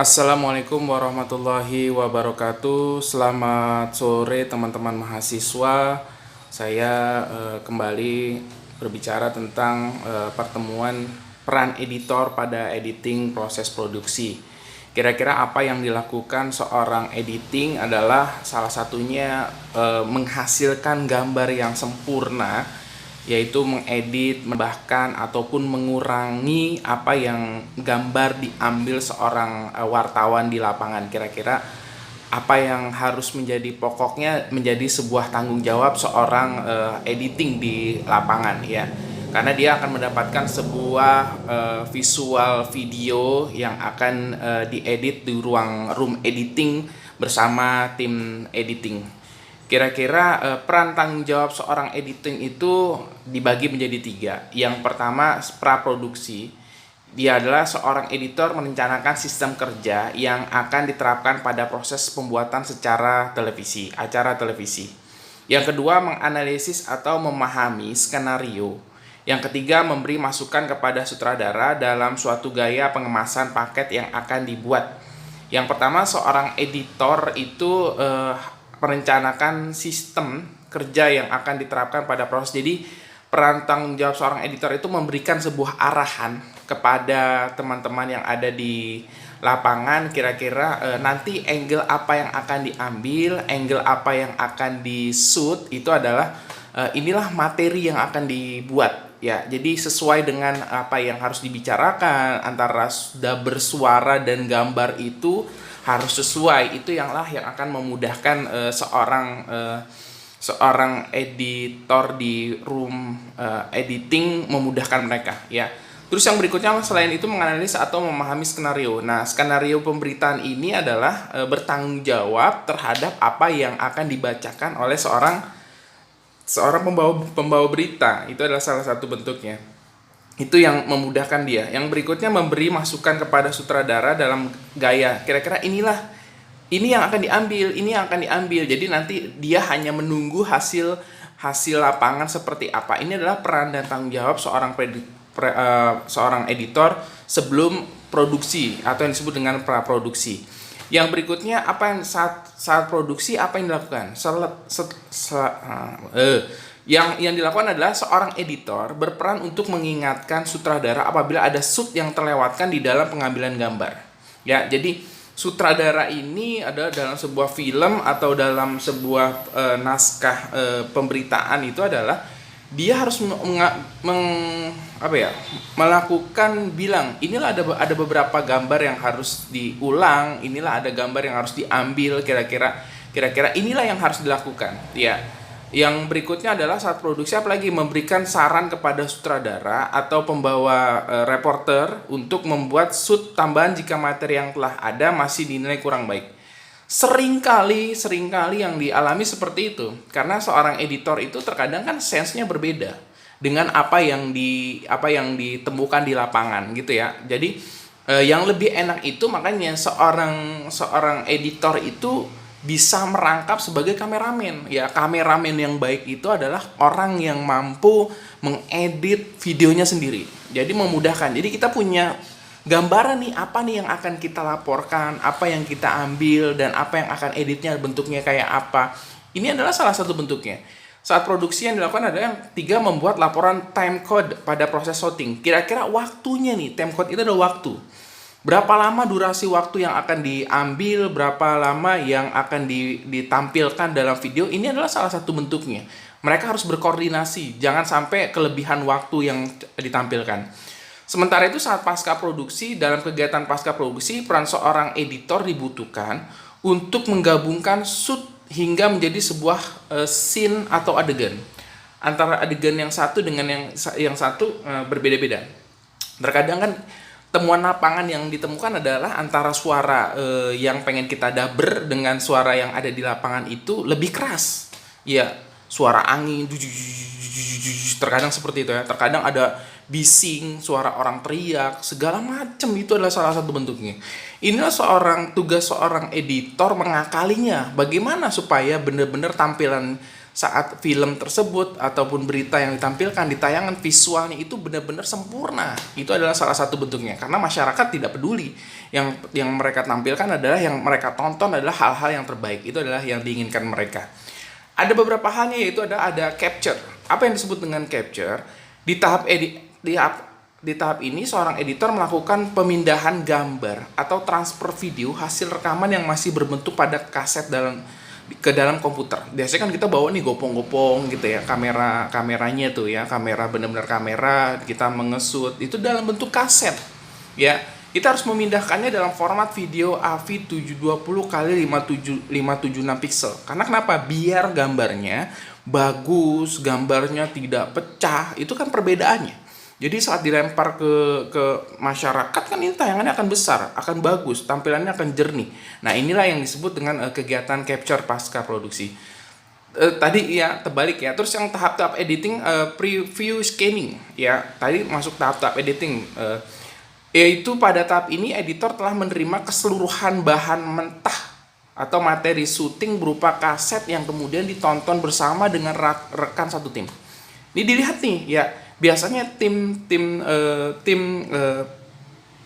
Assalamualaikum warahmatullahi wabarakatuh. Selamat sore teman-teman mahasiswa. Saya kembali berbicara tentang pertemuan peran editor pada editing proses produksi. Kira-kira apa yang dilakukan seorang editing adalah salah satunya menghasilkan gambar yang sempurna, yaitu mengedit, menambahkan ataupun mengurangi apa yang gambar diambil seorang wartawan di lapangan. Kira-kira apa yang harus menjadi pokoknya menjadi sebuah tanggung jawab seorang editing di lapangan, ya. Karena dia akan mendapatkan sebuah visual video yang akan diedit di ruang room editing bersama tim editing. Kira-kira peran tanggung jawab seorang editing itu dibagi menjadi tiga. Yang pertama, praproduksi. Dia adalah seorang editor merencanakan sistem kerja yang akan diterapkan pada proses pembuatan secara televisi, acara televisi. Yang kedua, menganalisis atau memahami skenario. Yang ketiga, memberi masukan kepada sutradara dalam suatu gaya pengemasan paket yang akan dibuat. Yang pertama, seorang editor itu merencanakan sistem kerja yang akan diterapkan pada proses. Jadi peran tanggung jawab seorang editor itu memberikan sebuah arahan kepada teman-teman yang ada di lapangan. Kira-kira nanti angle apa yang akan diambil, angle apa yang akan di shoot, itu adalah inilah materi yang akan dibuat, ya. Jadi sesuai dengan apa yang harus dibicarakan antara bersuara dan gambar itu harus sesuai. Itu yang akan memudahkan seorang editor di room editing, memudahkan mereka, ya. Terus yang berikutnya selain itu menganalisis atau memahami skenario. Nah, skenario pemberitaan ini adalah bertanggung jawab terhadap apa yang akan dibacakan oleh seorang pembawa berita. Itu adalah salah satu bentuknya. Itu yang memudahkan dia. Yang berikutnya memberi masukan kepada sutradara dalam gaya. Kira-kira ini yang akan diambil, ini yang akan diambil. Jadi nanti dia hanya menunggu hasil lapangan seperti apa. Ini adalah peran dan tanggung jawab seorang editor sebelum produksi atau yang disebut dengan praproduksi. Yang berikutnya, apa yang saat produksi apa yang dilakukan? Yang dilakukan adalah seorang editor berperan untuk mengingatkan sutradara apabila ada shoot yang terlewatkan di dalam pengambilan gambar. Ya, jadi sutradara ini adalah dalam sebuah film atau dalam sebuah naskah pemberitaan itu adalah dia harus melakukan inilah ada beberapa gambar yang harus diulang, inilah ada gambar yang harus diambil, kira-kira inilah yang harus dilakukan, ya. Yang berikutnya adalah saat produksi apalagi memberikan saran kepada sutradara atau pembawa reporter untuk membuat shoot tambahan jika materi yang telah ada masih dinilai kurang baik. Seringkali yang dialami seperti itu, karena seorang editor itu terkadang kan sense-nya berbeda dengan apa yang ditemukan di lapangan, gitu ya. Jadi yang lebih enak itu makanya seorang editor itu bisa merangkap sebagai kameramen. Ya, kameramen yang baik itu adalah orang yang mampu mengedit videonya sendiri. Jadi memudahkan. Jadi kita punya gambaran nih, apa nih yang akan kita laporkan, apa yang kita ambil, dan apa yang akan editnya, bentuknya kayak apa. Ini adalah salah satu bentuknya. Saat produksi yang dilakukan adalah yang tiga, membuat laporan time code pada proses shooting. Kira-kira waktunya nih, time code itu adalah waktu. Berapa lama durasi waktu yang akan diambil, berapa lama yang akan ditampilkan dalam video, ini adalah salah satu bentuknya. Mereka harus berkoordinasi, jangan sampai kelebihan waktu yang ditampilkan. Sementara itu saat pasca produksi, dalam kegiatan pasca produksi, peran seorang editor dibutuhkan untuk menggabungkan shoot hingga menjadi sebuah scene atau adegan. Antara adegan yang satu dengan yang satu berbeda-beda. Terkadang kan temuan lapangan yang ditemukan adalah antara suara yang pengen kita daber dengan suara yang ada di lapangan itu lebih keras. Ya, suara angin, terkadang seperti itu ya. Terkadang ada bising, suara orang teriak, segala macam, itu adalah salah satu bentuknya. Inilah tugas seorang editor mengakalinya. Bagaimana supaya benar-benar tampilan saat film tersebut ataupun berita yang ditampilkan di tayangan visualnya itu benar-benar sempurna. Itu adalah salah satu bentuknya, karena masyarakat tidak peduli. Yang mereka tampilkan adalah, yang mereka tonton adalah hal-hal yang terbaik. Itu adalah yang diinginkan mereka. Ada beberapa halnya, yaitu ada capture. Apa yang disebut dengan capture? Di tahap ini seorang editor melakukan pemindahan gambar atau transfer video hasil rekaman yang masih berbentuk pada kaset ke dalam komputer. Biasanya kan kita bawa nih gopong-gopong gitu ya, kameranya tuh ya, kamera benar-benar kamera, kita mengesut itu dalam bentuk kaset ya. Kita harus memindahkannya dalam format video AV 720 x 576 pixel. Karena kenapa? Biar gambarnya bagus, gambarnya tidak pecah. Itu kan perbedaannya. Jadi saat dilempar ke masyarakat kan ini tayangannya akan besar, akan bagus, tampilannya akan jernih. Nah, inilah yang disebut dengan kegiatan capture pasca produksi. Tadi ya terbalik ya. Terus yang tahap-tahap editing, preview scanning ya. Tadi masuk tahap-tahap editing, yaitu pada tahap ini editor telah menerima keseluruhan bahan mentah atau materi syuting berupa kaset yang kemudian ditonton bersama dengan rekan satu tim. Ini dilihat nih ya. Biasanya tim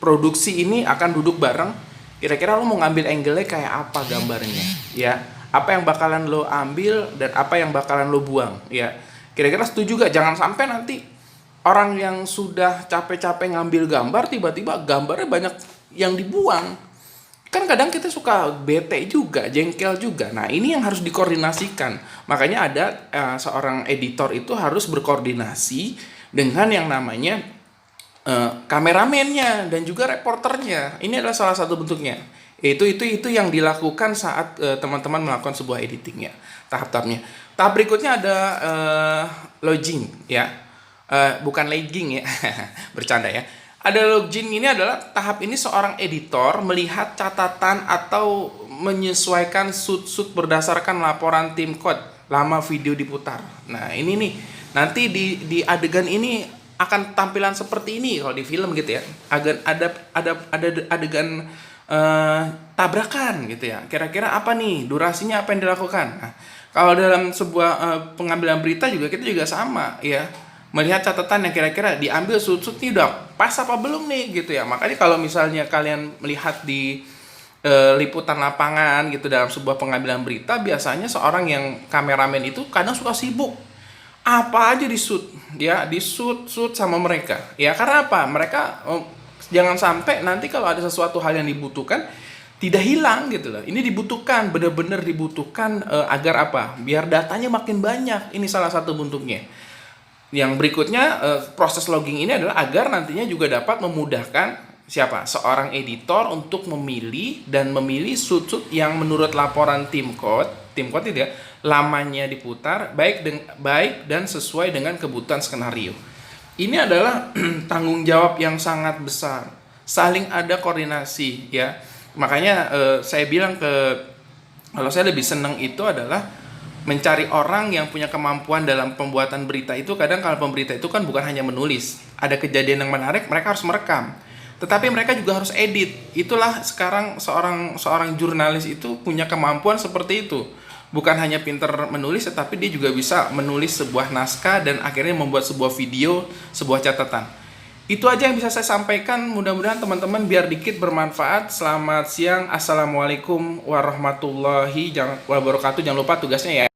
produksi ini akan duduk bareng. Kira-kira lo mau ngambil angle-nya kayak apa gambarnya, ya? Apa yang bakalan lo ambil dan apa yang bakalan lo buang, ya? Kira-kira setuju gak? Jangan sampai nanti orang yang sudah capek-capek ngambil gambar tiba-tiba gambarnya banyak yang dibuang. Kan kadang kita suka bete juga, jengkel juga. Nah, ini yang harus dikoordinasikan. Makanya ada seorang editor itu harus berkoordinasi dengan yang namanya kameramennya dan juga reporternya. Ini adalah salah satu bentuknya. Itu yang dilakukan saat teman-teman melakukan sebuah editing ya, tahap-tahapnya. Tahap berikutnya ada logging ya. Bukan lagging ya. Bercanda ya. Ada logging, ini adalah tahap ini seorang editor melihat catatan atau menyesuaikan shoot berdasarkan laporan tim code lama video diputar. Nah, ini nih. Nanti di adegan ini akan tampilan seperti ini kalau di film gitu ya. Ada adegan tabrakan gitu ya. Kira-kira apa nih durasinya, apa yang dilakukan? Nah, kalau dalam sebuah pengambilan berita juga kita juga sama ya. Melihat catatan yang kira-kira diambil shoot nih udah pas apa belum nih gitu ya. Makanya kalau misalnya kalian melihat di liputan lapangan gitu dalam sebuah pengambilan berita, biasanya seorang yang kameramen itu kadang suka sibuk. Apa aja di shoot sama mereka ya. Karena apa? Mereka jangan sampai nanti kalau ada sesuatu hal yang dibutuhkan tidak hilang gitu loh. Ini dibutuhkan, benar-benar dibutuhkan agar apa? Biar datanya makin banyak. Ini salah satu bentuknya. Yang berikutnya, proses logging ini adalah agar nantinya juga dapat memudahkan siapa? Seorang editor untuk memilih shoot yang menurut laporan tim code tidak lamanya diputar baik dan sesuai dengan kebutuhan skenario. Ini adalah tanggung jawab yang sangat besar. Saling ada koordinasi ya. Makanya saya bilang kalau saya lebih senang itu adalah mencari orang yang punya kemampuan dalam pembuatan berita itu. Kadang kalau pemberita itu kan bukan hanya menulis, ada kejadian yang menarik, mereka harus merekam. Tetapi mereka juga harus edit. Itulah sekarang seorang jurnalis itu punya kemampuan seperti itu. Bukan hanya pinter menulis, tetapi dia juga bisa menulis sebuah naskah dan akhirnya membuat sebuah video, sebuah catatan. Itu aja yang bisa saya sampaikan. Mudah-mudahan teman-teman biar dikit bermanfaat. Selamat siang. Assalamualaikum warahmatullahi wabarakatuh. Jangan lupa tugasnya ya.